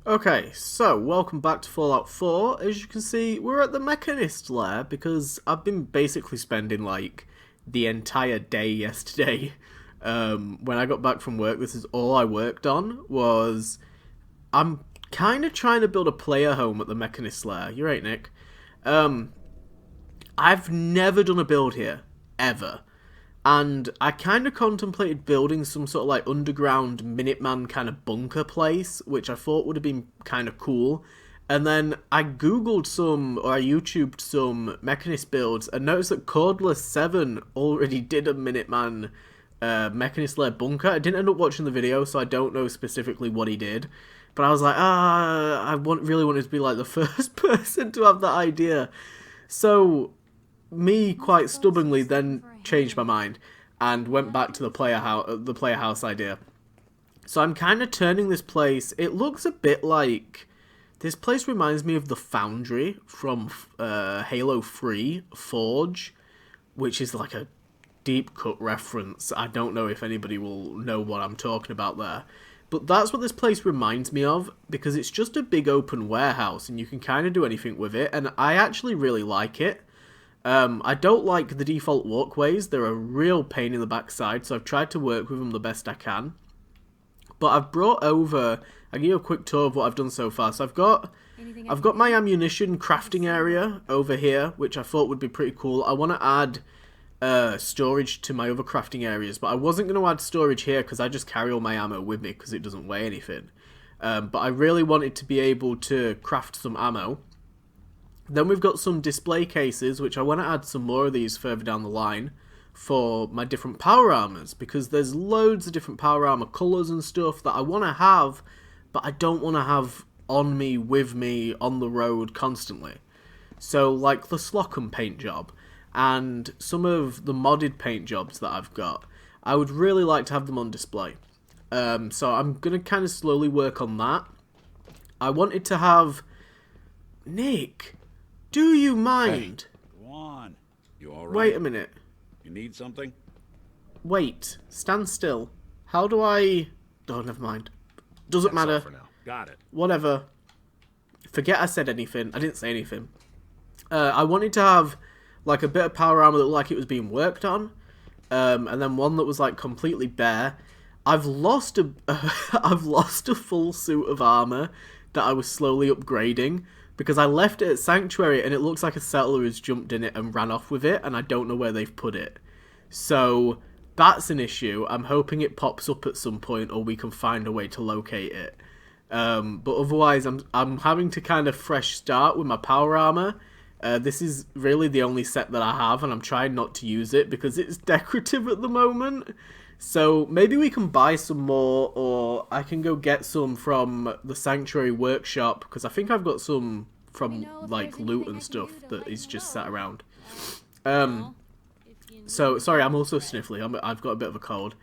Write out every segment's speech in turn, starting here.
Okay, so welcome back to Fallout 4. As you can see, we're at the Mechanist lair because I've been basically spending like the entire day yesterday. When I got back from work, this is all I worked on. Was I'm kind of trying to build a player home at the Mechanist lair. You're right, Nick. Um, I've never done a build here ever. And I kind of contemplated building some sort of like underground Minuteman kind of bunker place, which I thought would have been kind of cool. And then I googled some, or I YouTubed some Mechanist builds and noticed that Codeless7 already did a Minuteman Mechanist lair bunker. I didn't end up watching the video, so I don't know specifically what he did. But I was like, really wanted to be like the first person to have that idea. So me quite stubbornly then changed my mind and went back to the player house idea. So I'm kind of turning this place. It looks a bit like this place reminds me of the Foundry from Halo 3 Forge, which is like a deep cut reference. I don't know if anybody will know what I'm talking about there. But that's what this place reminds me of, because it's just a big open warehouse and you can kind of do anything with it, and I actually really like it. I don't like the default walkways. They're a real pain in the backside, so I've tried to work with them the best I can. But I've brought over, I'll give you a quick tour of what I've done so far. So I've got my ammunition crafting area over here, which I thought would be pretty cool. I want to add storage to my other crafting areas, but I wasn't going to add storage here because I just carry all my ammo with me because it doesn't weigh anything. But I really wanted to be able to craft some ammo. Then we've got some display cases, which I want to add some more of these further down the line for my different power armors, because there's loads of different power armor colors and stuff that I want to have, but I don't want to have on me, with me, on the road constantly. So like the Slocum paint job and some of the modded paint jobs that I've got, I would really like to have them on display. So I'm going to kind of slowly work on that. I wanted to have... Nick... Do you mind? Hey, go on. You all right? Wait a minute. You need something? Wait. Stand still. How do I... Oh, never mind. Doesn't That's matter. all for now. Got it. Whatever. Forget I said anything. I didn't say anything. I wanted to have like a bit of power armor that looked like it was being worked on. And then one that was like completely bare. I've lost a I've lost a full suit of armor that I was slowly upgrading, because I left it at Sanctuary and it looks like a settler has jumped in it and ran off with it, and I don't know where they've put it. So that's an issue. I'm hoping it pops up at some point or we can find a way to locate it. But otherwise, I'm having to kind of fresh start with my power armor. This is really the only set that I have, and I'm trying not to use it because it's decorative at the moment. So maybe we can buy some more, or I can go get some from the Sanctuary Workshop, because I think I've got some from like loot and stuff that is just sat around. So sorry, I'm also sniffly. I've got a bit of a cold.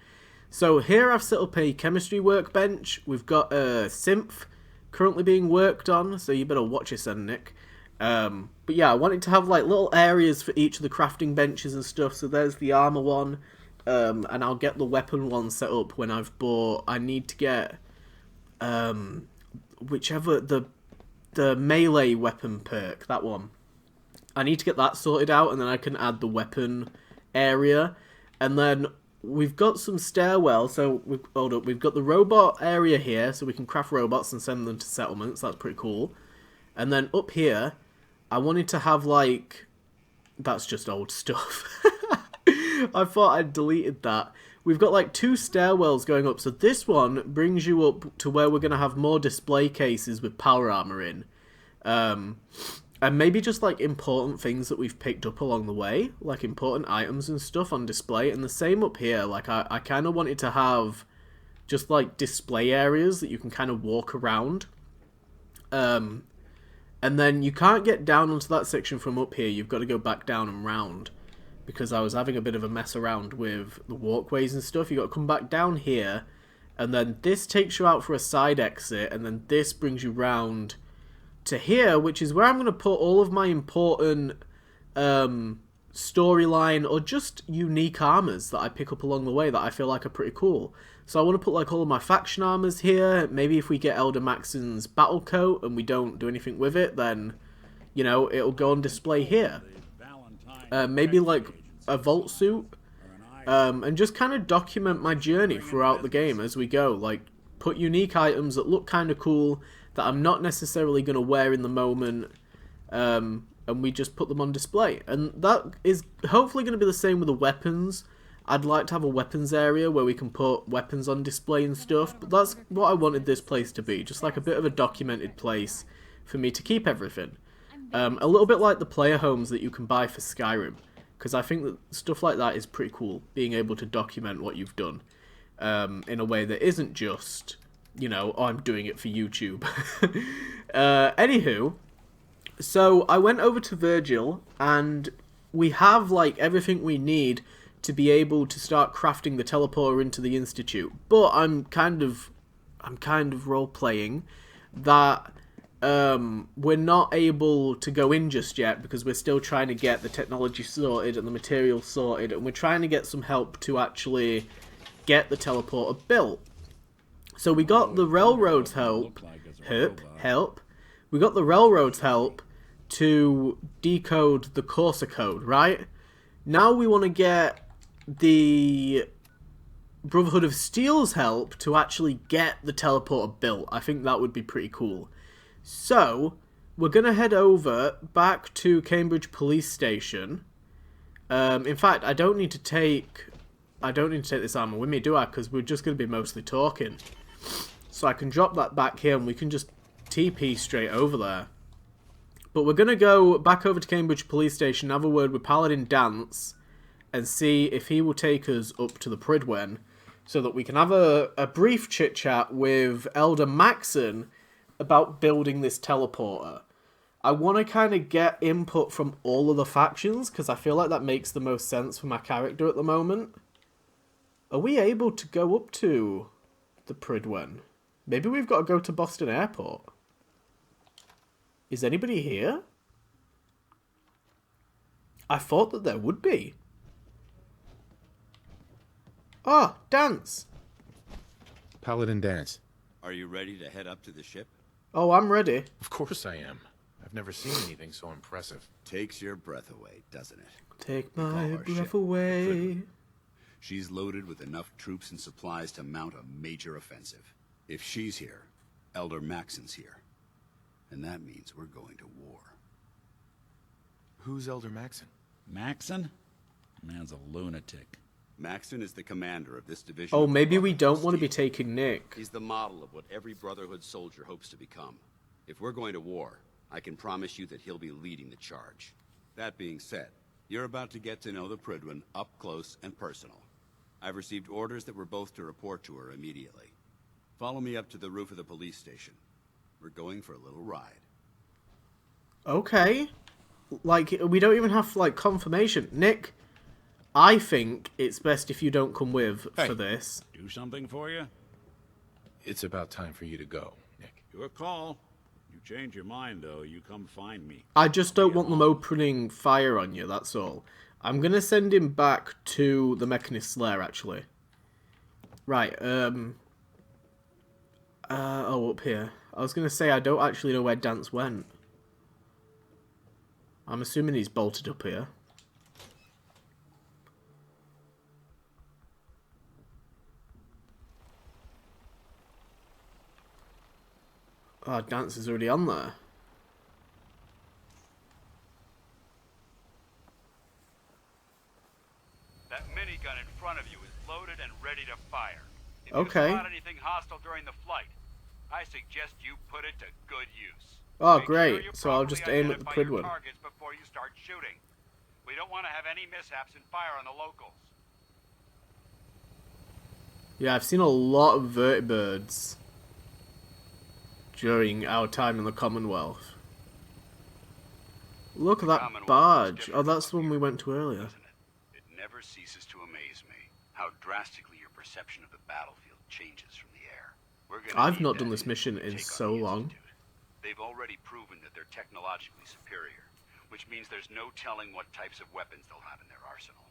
So here I've set up a chemistry workbench. We've got a synth currently being worked on, so you better watch your son, Nick. But yeah, I wanted to have like little areas for each of the crafting benches and stuff. So there's the armor one. And I'll get the weapon one set up when I've bought... I need to get whichever... The melee weapon perk, that one. I need to get that sorted out, and then I can add the weapon area. And then we've got some stairwell, so hold up. We've got the robot area here, so we can craft robots and send them to settlements. That's pretty cool. And then up here, I wanted to have like... That's just old stuff. I thought I'd deleted that. We've got like 2 stairwells going up, so this one brings you up to where we're going to have more display cases with power armor in. And maybe just like important things that we've picked up along the way, like important items and stuff on display. And the same up here, like I kind of wanted to have just like display areas that you can kind of walk around. And then you can't get down onto that section from up here, you've got to go back down and round. Because I was having a bit of a mess around with the walkways and stuff. You got to come back down here, and then this takes you out for a side exit, and then this brings you round to here, which is where I'm going to put all of my important storyline or just unique armors that I pick up along the way that I feel like are pretty cool. So I want to put like all of my faction armors here. Maybe if we get Elder Maxon's battle coat and we don't do anything with it, then, you know, it'll go on display here. Maybe like a vault suit. And just kind of document my journey throughout the game as we go. Like, put unique items that look kind of cool, that I'm not necessarily going to wear in the moment, and we just put them on display. And that is hopefully going to be the same with the weapons. I'd like to have a weapons area where we can put weapons on display and stuff, but that's what I wanted this place to be, just like a bit of a documented place for me to keep everything. A little bit like the player homes that you can buy for Skyrim. Because I think that stuff like that is pretty cool, being able to document what you've done in a way that isn't just, you know, oh, I'm doing it for YouTube. Anywho, so I went over to Virgil, and we have, like, everything we need to be able to start crafting the teleporter into the Institute. But I'm kind of role-playing that we're not able to go in just yet because we're still trying to get the technology sorted and the materials sorted, and we're trying to get some help to actually get the teleporter built. So we got the railroads help. We got the railroads help to decode the Corsa code, right? Now we want to get the Brotherhood of Steel's help to actually get the teleporter built. I think that would be pretty cool. So, we're going to head over back to Cambridge Police Station. In fact, I don't need to take this armor with me, do I? Because we're just going to be mostly talking. So I can drop that back here and we can just TP straight over there. But we're going to go back over to Cambridge Police Station, have a word with Paladin Danse, and see if he will take us up to the Pridwen, so that we can have a brief chit-chat with Elder Maxon about building this teleporter. I want to kind of get input from all of the factions, because I feel like that makes the most sense for my character at the moment. Are we able to go up to the Pridwen? Maybe we've got to go to Boston Airport. Is anybody here? I thought that there would be. Ah, Danse. Paladin Danse. Are you ready to head up to the ship? Oh, I'm ready. Of course I am. I've never seen anything so impressive. Takes your breath away, doesn't it? Take We call my our breath ship away. She's loaded with enough troops and supplies to mount a major offensive. If she's here, Elder Maxon's here. And that means we're going to war. Who's Elder Maxon? Maxon? Man's a lunatic. Maxon is the commander of this division. Oh, of the maybe we Brotherhood don't of want to be Steel. taking Nick. He's the model of what every Brotherhood soldier hopes to become. If we're going to war, I can promise you that he'll be leading the charge. That being said, you're about to get to know the Pridwen up close and personal. I've received orders that we're both to report to her immediately. Follow me up to the roof of the police station. We're going for a little ride. Okay. Like, we don't even have, like, confirmation. Nick, I think it's best if you don't come with Hey. for this. Do something for you? It's about time for you to go, Nick. Your call. You change your mind, though, you come find me. I just don't want them opening fire on you, that's all. I'm gonna send him back to the Mechanist's lair, actually. Right, oh, up here. I was gonna say, I don't actually know where Danse went. I'm assuming he's bolted up here. Oh, Danse is already on there. That minigun in front of you is loaded and ready to fire. If Okay. you spot anything hostile during the flight, I suggest you put it to good use. Oh, Make great. sure you So I'll just properly aim at the identify your Pridwen. targets before you start shooting. We don't want to have any mishaps and fire on the locals. Yeah, I've seen a lot of vertibirds during our time in the Commonwealth. Look at that Commonwealth is barge. different Oh, that's the from one we here, went to earlier. doesn't it? It never ceases to amaze me how drastically your perception of the battlefield changes from the air. We're gonna I've need not that done this input mission to in take on so the long. Institute. They've already proven that they're technologically superior, which means there's no telling what types of weapons they'll have in their arsenal.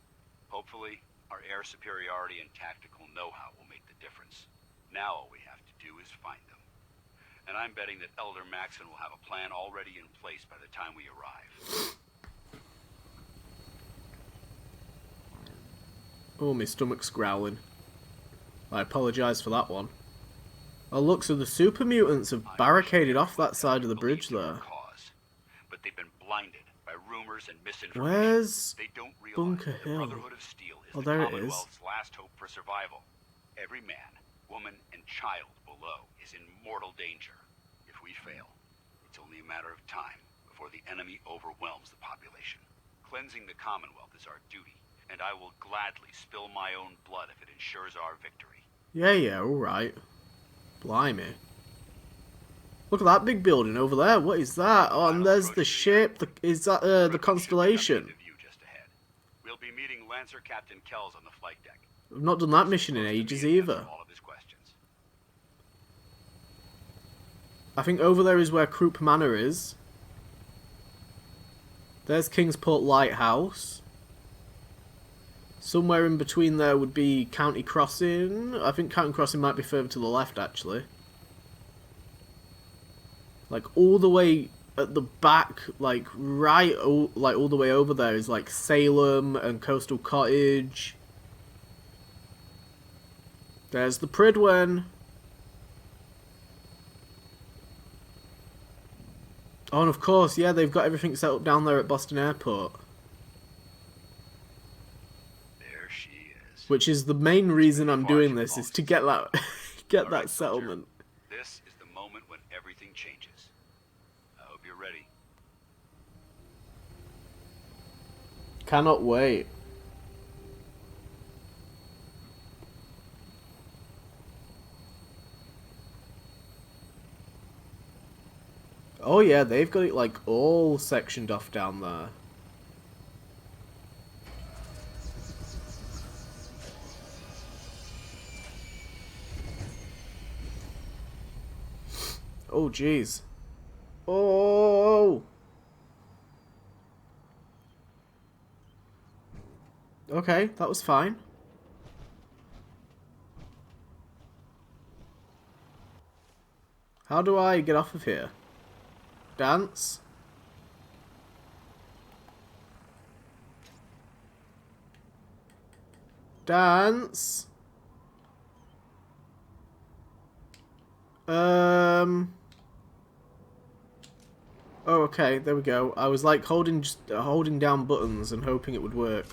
Hopefully, Our air superiority and tactical know-how will make the difference. Now all we have to do is find them. And I'm betting that Elder Maxon will have a plan already in place by the time we arrive. Oh, my stomach's growling. I apologise for that one. Oh look, so the super mutants have barricaded off that side of the bridge there. But they've been blinded by rumors and misinformation. Where's They don't realize Bunker that the Hill? Brotherhood of Steel is Oh, the there it is. Commonwealth's last hope for survival. Every man, woman, and child below is in mortal danger. If we fail, it's only a matter of time before the enemy overwhelms the population. Cleansing the Commonwealth is our duty, and I will gladly spill my own blood if it ensures our victory. Yeah, alright. Blimey. Look at that big building over there. What is that? Oh, and there's the ship. Is that the Constellation? We'll be meeting Lancer Captain Kells on the flight deck. I've not done that mission in ages either. All of his questions. I think over there is where Krupp Manor is. There's Kingsport Lighthouse. Somewhere in between there would be County Crossing. I think County Crossing might be further to the left, actually. Like, all the way at the back, like, right, like, all the way over there is, like, Salem and Coastal Cottage. There's the Pridwen. Oh, and of course, yeah, they've got everything set up down there at Boston Airport. There she is. Which is the main reason I'm doing this, is to get that, get that settlement. This is the moment when everything changes. I hope you're ready. Cannot wait. Oh yeah, they've got it like all sectioned off down there. Oh jeez. Oh. Okay, that was fine. How do I get off of here? Danse? Danse? Oh, okay, there we go. I was like holding down buttons and hoping it would work.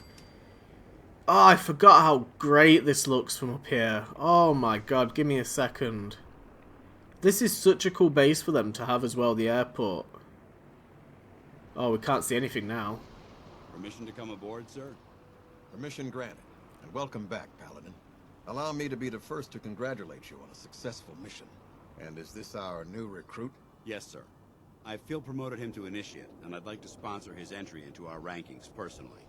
Oh, I forgot how great this looks from up here. Oh my god, give me a second. This is such a cool base for them to have as well, the airport. Oh, we can't see anything now. Permission to come aboard, sir? Permission granted. And welcome back, Paladin. Allow me to be the first to congratulate you on a successful mission. And is this our new recruit? Yes, sir. I feel promoted him to initiate, and I'd like to sponsor his entry into our rankings personally.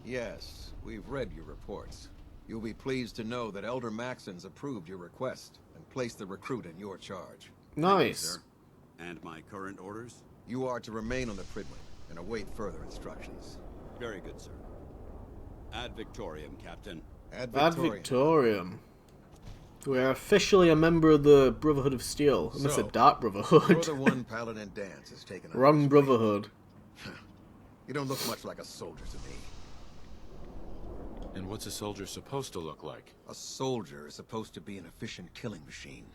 Yes, we've read your reports. You'll be pleased to know that Elder Maxon's approved your request and placed the recruit in your charge. Nice. Thank you, sir. And my current orders? You are to remain on the Pridwen and await further instructions. Very good, sir. Ad Victoriam, Captain. Ad Ad Victoriam. Victoriam. We are officially a member of the Brotherhood of Steel. I must So, have Dark Brotherhood. You're the one Paladin Danse has taken on Wrong this Brotherhood. You don't look much like a soldier to me. And what's a soldier supposed to look like? A soldier is supposed to be an efficient killing machine.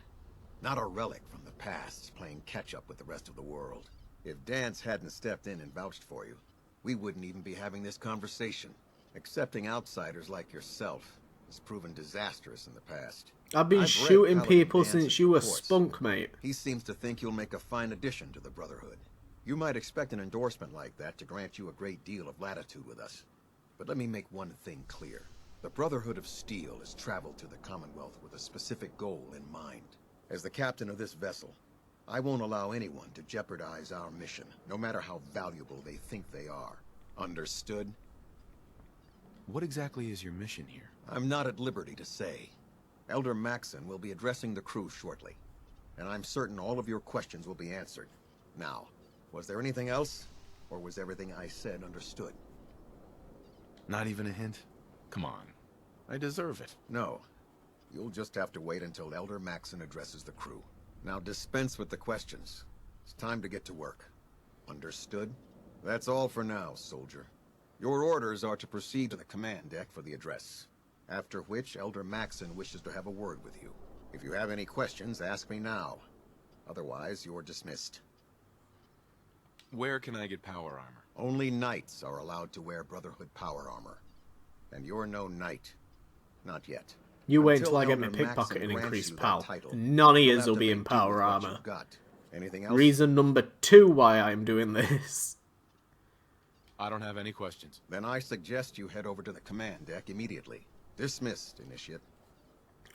Not a relic from the past, playing catch-up with the rest of the world. If Danse hadn't stepped in and vouched for you, we wouldn't even be having this conversation. Accepting outsiders like yourself has proven disastrous in the past. I've been I've read shooting Paladin people Dance's since you were reports. spunk, mate. He seems to think you'll make a fine addition to the Brotherhood. You might expect an endorsement like that to grant you a great deal of latitude with us. But let me make one thing clear. The Brotherhood of Steel has traveled to the Commonwealth with a specific goal in mind. As the captain of this vessel, I won't allow anyone to jeopardize our mission, no matter how valuable they think they are. Understood? What exactly is your mission here? I'm not at liberty to say. Elder Maxon will be addressing the crew shortly, and I'm certain all of your questions will be answered. Now, was there anything else, or was everything I said understood? Not even a hint? Come on. I deserve it. No. You'll just have to wait until Elder Maxon addresses the crew. Now dispense with the questions. It's time to get to work. Understood? That's all for now, soldier. Your orders are to proceed to the command deck for the address. After which, Elder Maxon wishes to have a word with you. If you have any questions, ask me now. Otherwise, you're dismissed. Where can I get power armor? Only knights are allowed to wear Brotherhood power armor. And you're no knight. Not yet. You wait Until until I get my Elder Maxon pickpocketing grants increased, you that pal. title, None of you'll yous have will to be make in do power with what armor. you've got. Anything else? Reason number 2 why I'm doing this. I don't have any questions. Then I suggest you head over to the command deck immediately. Dismissed, Initiate.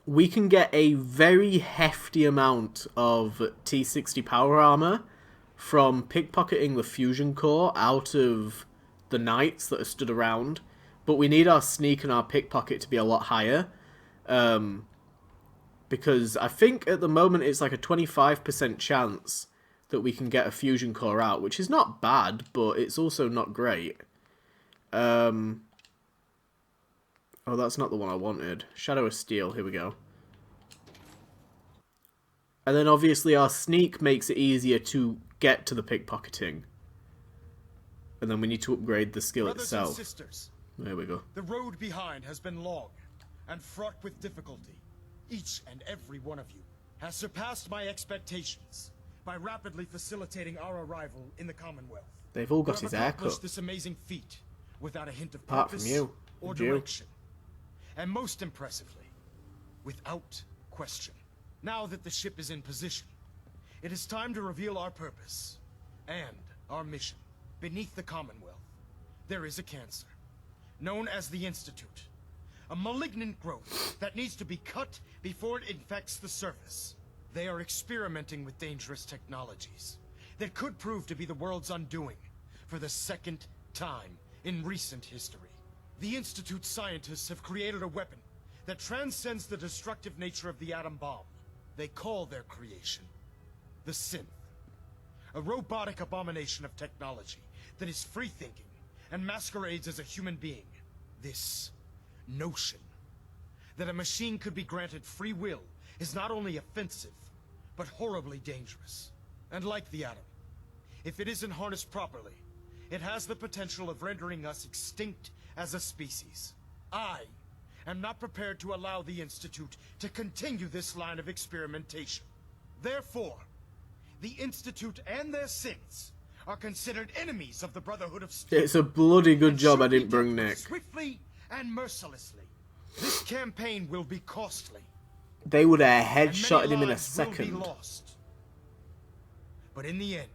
We can get a very hefty amount of T60 power armor from pickpocketing the fusion core out of the knights that are stood around, but we need our sneak and our pickpocket to be a lot higher, because I think at the moment it's like a 25% chance that we can get a fusion core out, which is not bad, but it's also not great. Oh, that's not the one I wanted. Shadow of Steel, here we go. And then obviously our sneak makes it easier to get to the pickpocketing. And then we need to upgrade the skill Brothers itself. and sisters, There we go. the road behind has been long and fraught with difficulty. Each and every one of you has surpassed my expectations by rapidly facilitating our arrival in the Commonwealth. They've all got You his have hair accomplished cut. this amazing feat without a hint of Apart from purpose you, or Jew. direction. And most impressively, without question. Now that the ship is in position, it is time to reveal our purpose and our mission. Beneath the Commonwealth, there is a cancer, known as the Institute. A malignant growth that needs to be cut before it infects the surface. They are experimenting with dangerous technologies that could prove to be the world's undoing for the second time in recent history. The Institute's scientists have created a weapon that transcends the destructive nature of the atom bomb. They call their creation the Synth. A robotic abomination of technology that is free-thinking and masquerades as a human being. This notion that a machine could be granted free will is not only offensive, but horribly dangerous. And like the atom, if it isn't harnessed properly, it has the potential of rendering us extinct as a species. I am not prepared to allow the Institute to continue this line of experimentation. Therefore, the Institute and their synths are considered enemies of the Brotherhood of Steel. It's a bloody good And job I should be didn't bring dealt with Nick. swiftly and mercilessly. This campaign will be costly. They would have And many headshotted him in a lives will be second. lost. But in the end,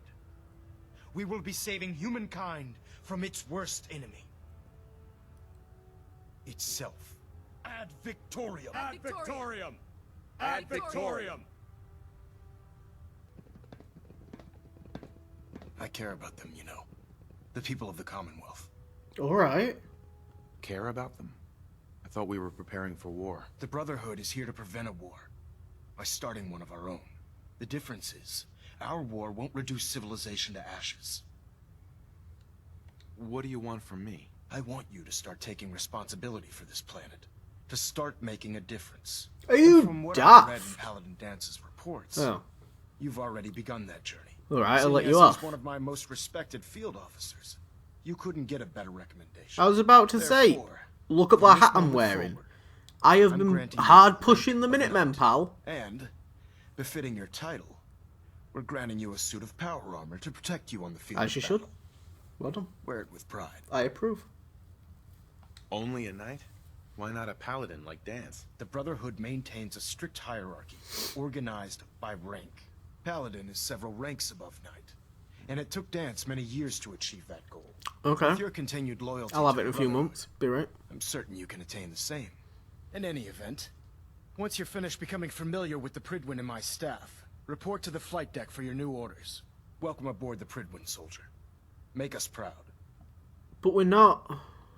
we will be saving humankind from its worst enemy. Itself. Ad Victoriam! Ad Victoriam! Ad Victoriam! I care about them, you know. The people of the Commonwealth. Alright. Care about them? I thought we were preparing for war. The Brotherhood is here to prevent a war by starting one of our own. The difference is, our war won't reduce civilization to ashes. What do you want from me? I want you to start taking responsibility for this planet. To start making a difference. Are you And from what I've read in daft? Paladin Dance's reports, Oh. you've already begun that journey. Alright, I'll let Seeing you as he's off. one of my most respected field officers. You couldn't get a better recommendation. I was about to say, Therefore, look at from the this hat I'm moment wearing. forward, I have I'm been granting you hard the pushing the rank of Minutemen, knight. pal. And, befitting your title, we're granting you a suit of power armor to protect you on the field. As of you should. battle. Well done. Wear it with pride. I approve. Only a knight? Why not a paladin like Danse? The Brotherhood maintains a strict hierarchy, organized by rank. Paladin is several ranks above knight, and it took Danse many years to achieve that goal. Okay. With your continued loyalty I'll have to it in the a few Brotherhood, months. Be right. I'm certain you can attain the same. In any event, once you're finished becoming familiar with the Pridwin and my staff, report to the flight deck for your new orders. Welcome aboard the Pridwin, soldier. Make us proud. But we're not.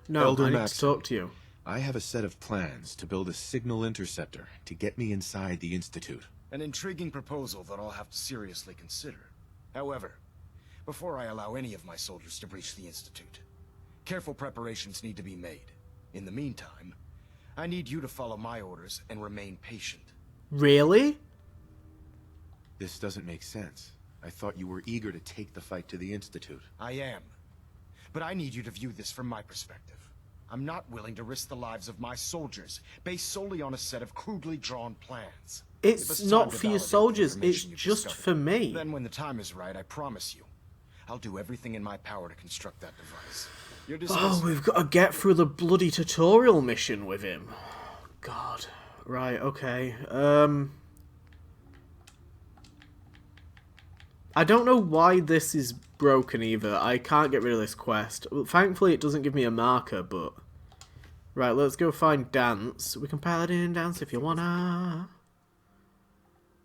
No, Elder I need to Maxon. talk to you. I have a set of plans to build a signal interceptor to get me inside the Institute. An intriguing proposal that I'll have to seriously consider. However, before I allow any of my soldiers to breach the Institute, careful preparations need to be made. In the meantime, I need you to follow my orders and remain patient. Really? This doesn't make sense. I thought you were eager to take the fight to the Institute. I am. But I need you to view this from my perspective. I'm not willing to risk the lives of my soldiers, based solely on a set of crudely drawn plans. It's not for your soldiers, it's just for me. Then when the time is right, I promise you, I'll do everything in my power to construct that device. You're Oh, we've got to get through the bloody tutorial mission with him. God. Right, okay. I don't know why this is broken either. I can't get rid of this quest. Well, thankfully it doesn't give me a marker, but... Right, let's go find Danse. We can paladin in Danse if you wanna.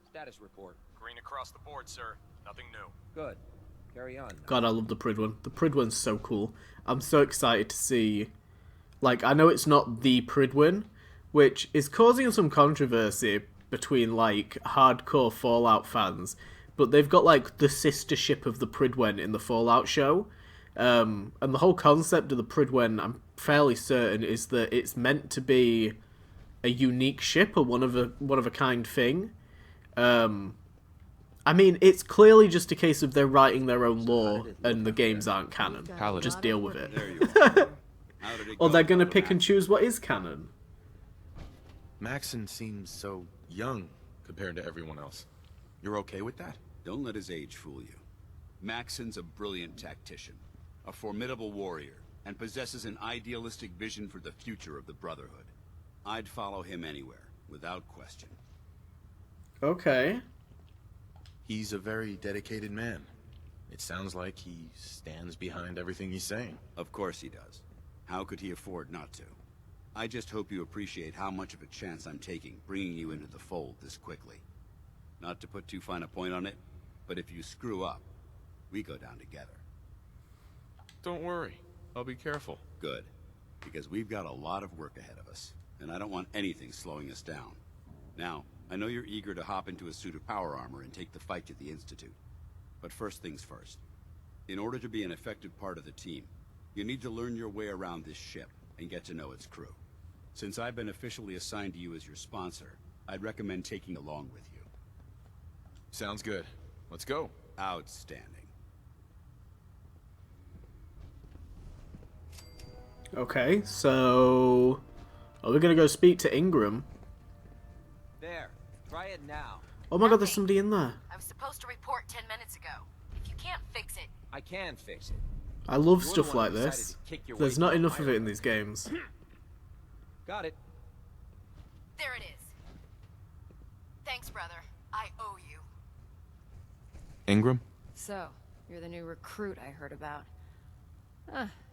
Status report. Green across the board, sir. Nothing new. Good. Carry on. God, I love the Pridwen. The Pridwen's so cool. I'm so excited to see... Like, I know it's not the Pridwen, which is causing some controversy between, like, hardcore Fallout fans, but they've got, like, the sister ship of the Pridwen in the Fallout show. And the whole concept of the Pridwen, I'm fairly certain, is that it's meant to be a unique ship, a one of a kind thing. I mean, it's clearly just a case of they're writing their own lore, and the games aren't canon. Just deal with it. There you are. How did it Or go, they're gonna Brother pick and Max? choose what is canon. Maxon seems so young compared to everyone else. You're okay with that? Don't let his age fool you. Maxon's a brilliant tactician, a formidable warrior, and possesses an idealistic vision for the future of the Brotherhood. I'd follow him anywhere, without question. Okay. He's a very dedicated man. It sounds like he stands behind everything he's saying. Of course he does. How could he afford not to? I just hope you appreciate how much of a chance I'm taking, bringing you into the fold this quickly. Not to put too fine a point on it, but if you screw up, we go down together. Don't worry. I'll be careful. Good. Because we've got a lot of work ahead of us, and I don't want anything slowing us down. Now, I know you're eager to hop into a suit of power armor and take the fight to the Institute. But first things first. In order to be an effective part of the team, you need to learn your way around this ship and get to know its crew. Since I've been officially assigned to you as your sponsor, I'd recommend taking along with you. Sounds good. Let's go. Outstanding. Okay, so... Are we gonna go speak to Ingram? There. Try it now. Oh my god, there's somebody in there. I was supposed to report 10 minutes ago. If you can't fix it... I can fix it. I love You're the stuff one like who decided this. to kick your There's way not down enough my of it in road. these games. Got it. There it is. Thanks, brother. I owe you. Ingram? So, you're the new recruit I heard about.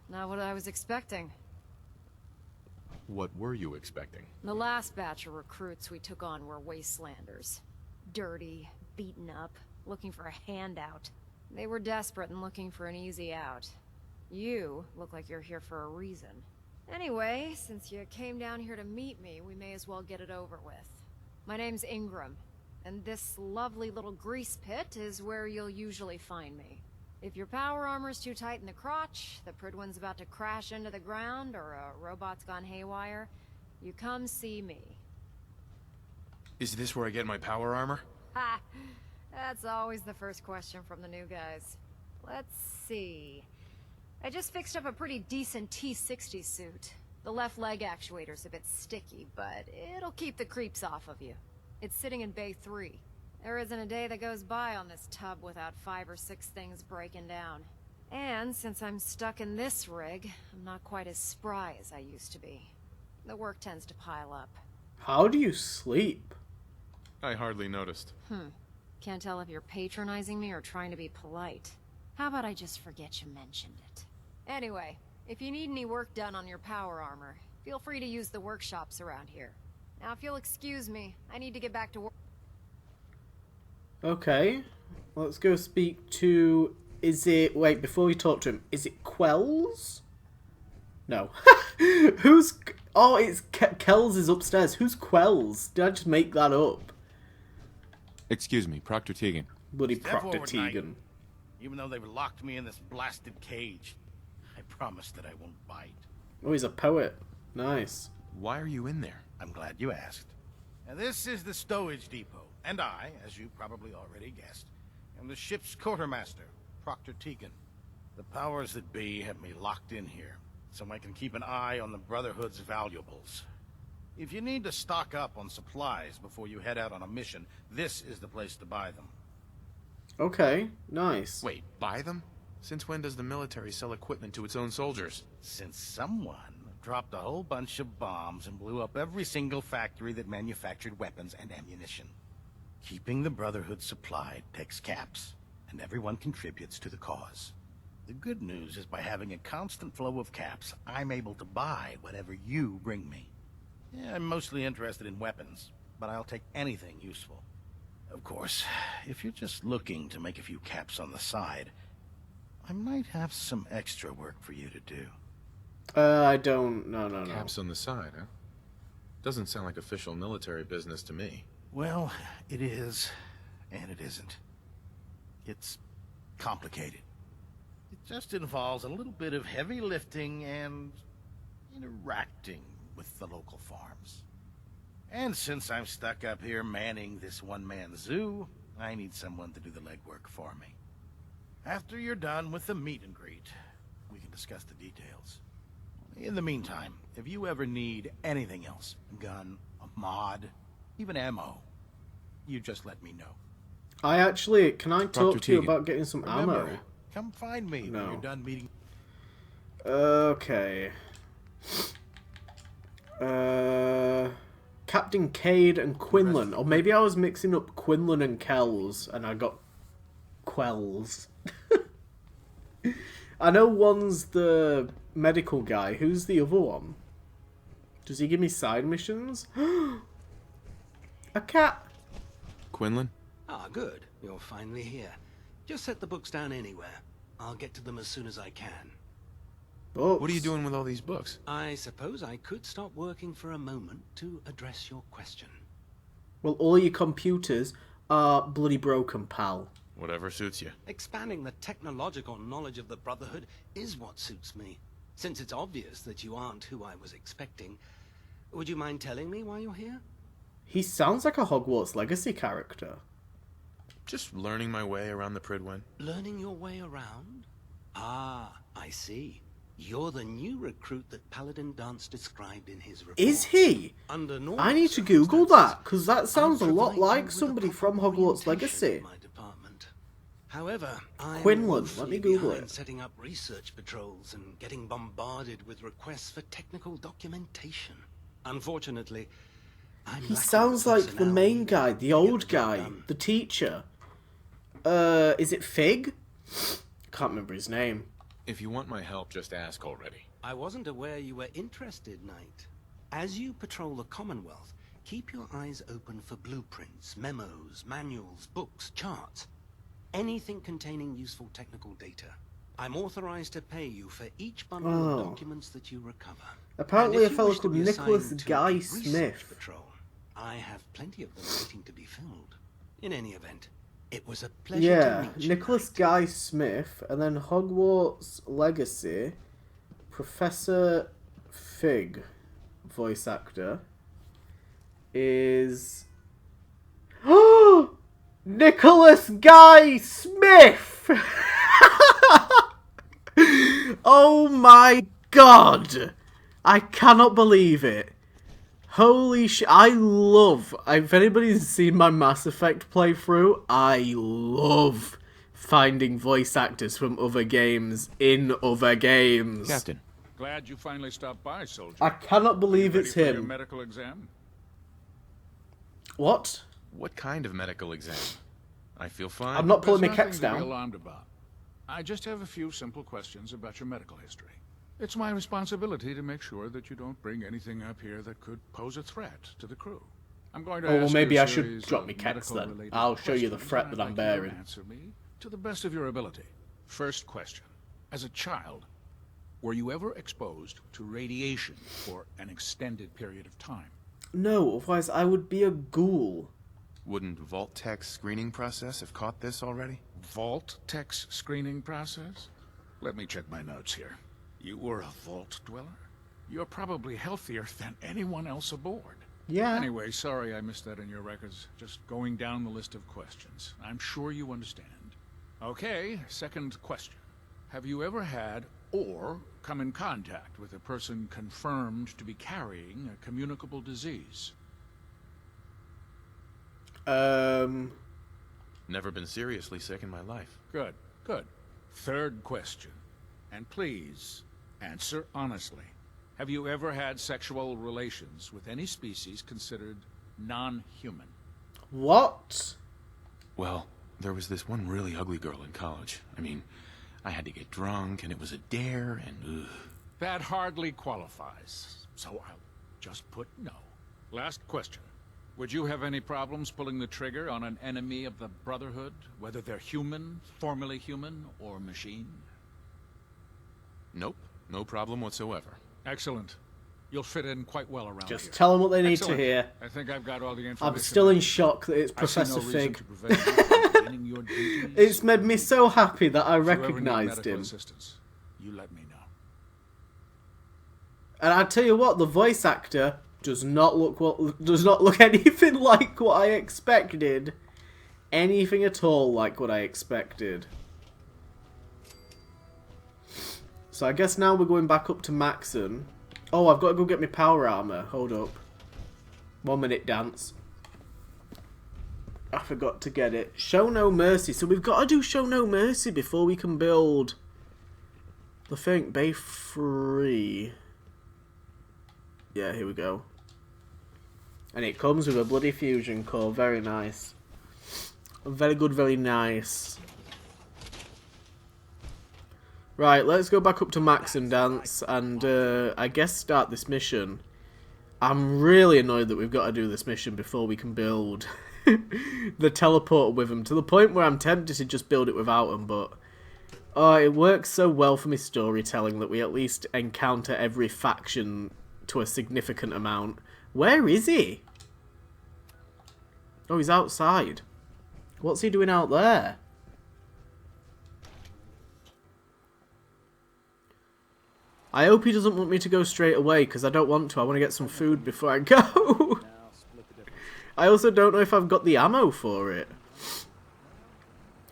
Not what I was expecting. What were you expecting? The last batch of recruits we took on were wastelanders. Dirty, beaten up, looking for a handout. They were desperate and looking for an easy out. You look like you're here for a reason. Anyway, since you came down here to meet me, we may as well get it over with. My name's Ingram, and this lovely little grease pit is where you'll usually find me. If your power armor's too tight in the crotch, the Pridwen's about to crash into the ground, or a robot's gone haywire, you come see me. Is this where I get my power armor? Ha! That's always the first question from the new guys. Let's see. I just fixed up a pretty decent T-60 suit. The left leg actuator's a bit sticky, but it'll keep the creeps off of you. It's sitting in Bay 3. There isn't a day that goes by on this tub without 5 or 6 things breaking down. And since I'm stuck in this rig, I'm not quite as spry as I used to be. The work tends to pile up. How do you sleep? I hardly noticed. Can't tell if you're patronizing me or trying to be polite. How about I just forget you mentioned it? Anyway, if you need any work done on your power armor, feel free to use the workshops around here. Now, if you'll excuse me, I need to get back to work. Okay, let's go speak to... Is it... Wait, before we talk to him, is it Quells? No. Who's... Oh, it's... Kells is upstairs. Who's Quells? Did I just make that up? Excuse me, Proctor Tegan. Bloody Step Proctor forward, Knight. Tegan. Even though they've locked me in this blasted cage, I promise that I won't bite. Oh, he's a poet. Nice. Why are you in there? I'm glad you asked. Now, this is the stowage depot, and I, as you probably already guessed, am the ship's quartermaster, Proctor Tegan. The powers that be have me locked in here, so I can keep an eye on the Brotherhood's valuables. If you need to stock up on supplies before you head out on a mission, this is the place to buy them. Okay, nice. Wait, buy them? Since when does the military sell equipment to its own soldiers? Since someone dropped a whole bunch of bombs and blew up every single factory that manufactured weapons and ammunition. Keeping the Brotherhood supplied takes caps, and everyone contributes to the cause. The good news is by having a constant flow of caps, I'm able to buy whatever you bring me. Yeah, I'm mostly interested in weapons, but I'll take anything useful. Of course, if you're just looking to make a few caps on the side, I might have some extra work for you to do. I don't... No. Caps on the side, huh? Doesn't sound like official military business to me. Well, it is, and it isn't. It's complicated. It just involves a little bit of heavy lifting and interacting with the local farms. And since I'm stuck up here manning this one-man zoo, I need someone to do the legwork for me. After you're done with the meet and greet, we can discuss the details. In the meantime, if you ever need anything else, a gun, a mod, even ammo, you just let me know. Can I talk to you about getting some ammo? Come find me when you're done meeting. Okay. Captain Cade and Quinlan. Or maybe I was mixing up Quinlan and Kells, and I got Quells. I know one's the medical guy. Who's the other one? Does he give me side missions? A cat. Quinlan? Ah, good. You're finally here. Just set the books down anywhere. I'll get to them as soon as I can. Books? What are you doing with all these books? I suppose I could stop working for a moment to address your question. Well, all your computers are bloody broken, pal. Whatever suits you. Expanding the technological knowledge of the Brotherhood is what suits me. Since it's obvious that you aren't who I was expecting, would you mind telling me why you're here? He sounds like a Hogwarts Legacy character. Just learning my way around the Pridwen. Learning your way around? Ah, I see. You're the new recruit that Paladin Danse described in his report. Is he? Under normal I need to Google that, because that sounds a lot like somebody from Hogwarts Legacy. However, I'm Quinlan, let me Google it. Setting up research patrols and getting bombarded with requests for technical documentation. Unfortunately, he sounds like the main guy, the old guy, the teacher. Is it Fig? Can't remember his name. If you want my help, just ask already. I wasn't aware you were interested, Knight. As you patrol the Commonwealth, keep your eyes open for blueprints, memos, manuals, books, charts. Anything containing useful technical data. I'm authorized to pay you for each bundle of documents that you recover. Apparently a fellow called Nicholas Guy Smith. Patrol, I have plenty of them waiting to be filled. In any event, it was a pleasure to meet you. Nicholas Guy Smith, and then Hogwarts Legacy, Professor Fig, voice actor, is... Oh! Nicholas Guy Smith! Oh my god! I cannot believe it. Holy shit. If anybody's seen my Mass Effect playthrough, I love finding voice actors from other games in other games. Captain. Glad you finally stopped by, soldier. I cannot believe it's Ready for your him. medical exam? What? What kind of medical exam? I feel fine. I'm not pulling my There's kecks nothing to be down. alarmed about. I just have a few simple questions about your medical history. It's my responsibility to make sure that you don't bring anything up here that could pose a threat to the crew. I'm going to Oh, well, ask maybe you a I should series drop of me kecks then. medical-related I'll show you the questions, threat and that I'd I'm like you to bearing. Answer me to the best of your ability. First question. As a child, were you ever exposed to radiation for an extended period of time? No, otherwise I would be a ghoul. Wouldn't Vault-Tech's screening process have caught this already? Vault-Tech's screening process? Let me check my notes here. You were a Vault dweller? You're probably healthier than anyone else aboard. Yeah. Anyway, sorry I missed that in your records. Just going down the list of questions. I'm sure you understand. Okay, second question. Have you ever had or come in contact with a person confirmed to be carrying a communicable disease? Never been seriously sick in my life. Good, good. Third question. And please, answer honestly. Have you ever had sexual relations with any species considered non-human? What? Well, there was this one really ugly girl in college. I mean, I had to get drunk, and it was a dare, and ugh. That hardly qualifies, so I'll just put no. Last question. Would you have any problems pulling the trigger on an enemy of the Brotherhood, whether they're human, formerly human, or machine? Nope, no problem whatsoever. Excellent. You'll fit in quite well around Just here. tell them what they need Excellent. to hear. I think I've got all the information. I'm still in I shock that it's I see no Professor reason Fig. to prevent you from beginning your duties. It's made me so happy that I If you ever need recognised medical him. assistance, you let me know. And I tell you what, the voice actor does not look anything like what I expected. Anything at all like what I expected. So I guess now we're going back up to Maxon. Oh, I've got to go get my power armor. Hold up. 1 minute, Danse. I forgot to get it. Show no mercy. So we've got to do show no mercy before we can build the thing. Bay 3. Yeah, here we go. And it comes with a bloody fusion core. Very nice. Very good, very nice. Right, let's go back up to Max and Danse and I guess start this mission. I'm really annoyed that we've got to do this mission before we can build the teleporter with him, to the point where I'm tempted to just build it without him, but oh, it works so well for me storytelling that we at least encounter every faction to a significant amount. Where is he? Oh, he's outside. What's he doing out there? I hope he doesn't want me to go straight away, because I don't want to. I want to get some food before I go. I also don't know if I've got the ammo for it.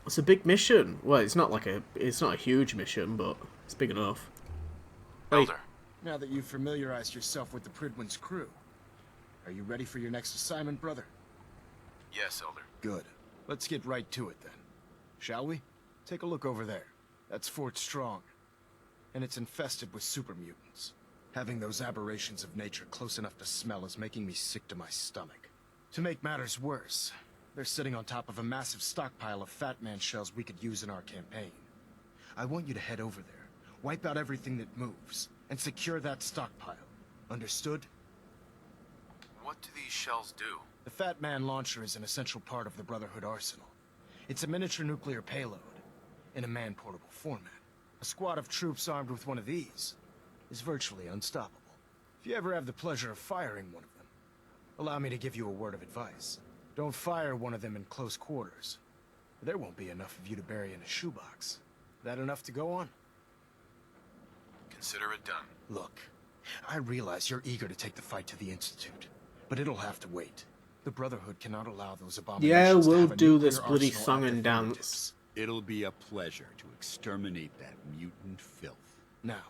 It's a big mission. Well, it's not a huge mission, but it's big enough. Elder. Now that you've familiarized yourself with the Pridwin's crew, are you ready for your next assignment, brother? Yes, Elder. Good. Let's get right to it then. Shall we? Take a look over there. That's Fort Strong. And it's infested with super mutants. Having those aberrations of nature close enough to smell is making me sick to my stomach. To make matters worse, they're sitting on top of a massive stockpile of Fat Man shells we could use in our campaign. I want you to head over there, wipe out everything that moves, and secure that stockpile. Understood? What do these shells do? The Fat Man launcher is an essential part of the Brotherhood arsenal. It's a miniature nuclear payload, in a man-portable format. A squad of troops armed with one of these is virtually unstoppable. If you ever have the pleasure of firing one of them, allow me to give you a word of advice. Don't fire one of them in close quarters. There won't be enough of you to bury in a shoebox. That enough to go on? Consider it done. Look, I realize you're eager to take the fight to the Institute, but it'll have to wait. The Brotherhood cannot allow those abominations Yeah, to we'll have a do this nuclear bloody arsenal song at and their dance. fingertips. It'll be a pleasure to exterminate that mutant filth. Now,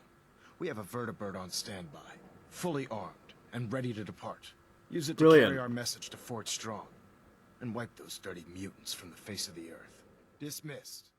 we have a vertibird on standby, fully armed and ready to depart. Use it to Brilliant. carry our message to Fort Strong and wipe those dirty mutants from the face of the earth. Dismissed.